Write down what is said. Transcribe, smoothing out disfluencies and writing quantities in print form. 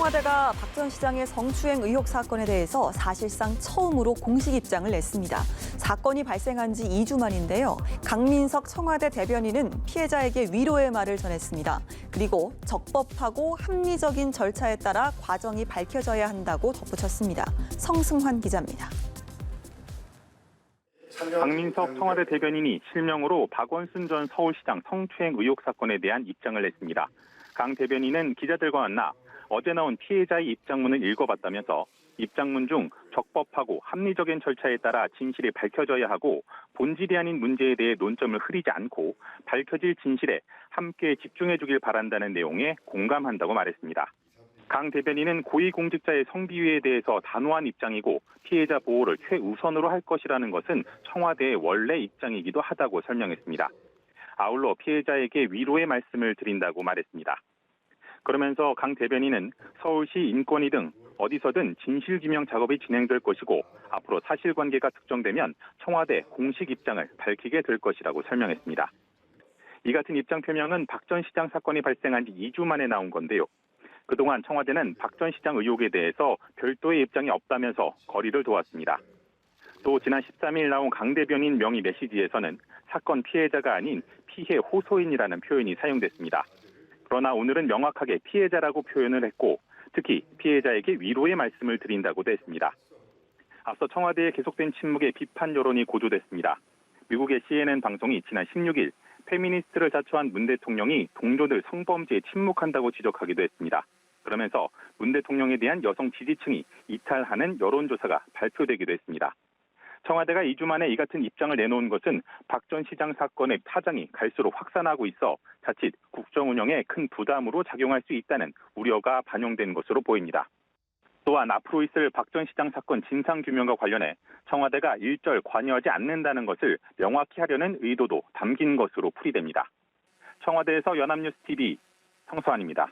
청와대가 박 전 시장의 성추행 의혹 사건에 대해서 사실상 처음으로 공식 입장을 냈습니다. 사건이 발생한 지 2주 만인데요. 강민석 청와대 대변인은 피해자에게 위로의 말을 전했습니다. 그리고 적법하고 합리적인 절차에 따라 과정이 밝혀져야 한다고 덧붙였습니다. 성승환 기자입니다. 강민석 청와대 대변인이 실명으로 박원순 전 서울시장 성추행 의혹 사건에 대한 입장을 냈습니다. 강 대변인은 기자들과 만나 어제 나온 피해자의 입장문을 읽어봤다면서 입장문 중 적법하고 합리적인 절차에 따라 진실이 밝혀져야 하고 본질이 아닌 문제에 대해 논점을 흐리지 않고 밝혀질 진실에 함께 집중해주길 바란다는 내용에 공감한다고 말했습니다. 강 대변인은 고위공직자의 성비위에 대해서 단호한 입장이고 피해자 보호를 최우선으로 할 것이라는 것은 청와대의 원래 입장이기도 하다고 설명했습니다. 아울러 피해자에게 위로의 말씀을 드린다고 말했습니다. 그러면서 강 대변인은 서울시 인권위 등 어디서든 진실규명 작업이 진행될 것이고 앞으로 사실관계가 특정되면 청와대 공식 입장을 밝히게 될 것이라고 설명했습니다. 이 같은 입장 표명은 박 전 시장 사건이 발생한 지 2주 만에 나온 건데요. 그동안 청와대는 박 전 시장 의혹에 대해서 별도의 입장이 없다면서 거리를 두었습니다. 또 지난 13일 나온 강 대변인 명의 메시지에서는 사건 피해자가 아닌 피해 호소인이라는 표현이 사용됐습니다. 그러나 오늘은 명확하게 피해자라고 표현을 했고 특히 피해자에게 위로의 말씀을 드린다고도 했습니다. 앞서 청와대의 계속된 침묵에 비판 여론이 고조됐습니다. 미국의 CNN 방송이 지난 16일 페미니스트를 자처한 문 대통령이 동료들 성범죄에 침묵한다고 지적하기도 했습니다. 그러면서 문 대통령에 대한 여성 지지층이 이탈하는 여론조사가 발표되기도 했습니다. 청와대가 2주 만에 이 같은 입장을 내놓은 것은 박 전 시장 사건의 파장이 갈수록 확산하고 있어 자칫 국정 운영에 큰 부담으로 작용할 수 있다는 우려가 반영된 것으로 보입니다. 또한 앞으로 있을 박 전 시장 사건 진상규명과 관련해 청와대가 일절 관여하지 않는다는 것을 명확히 하려는 의도도 담긴 것으로 풀이됩니다. 청와대에서 연합뉴스TV 성수환입니다.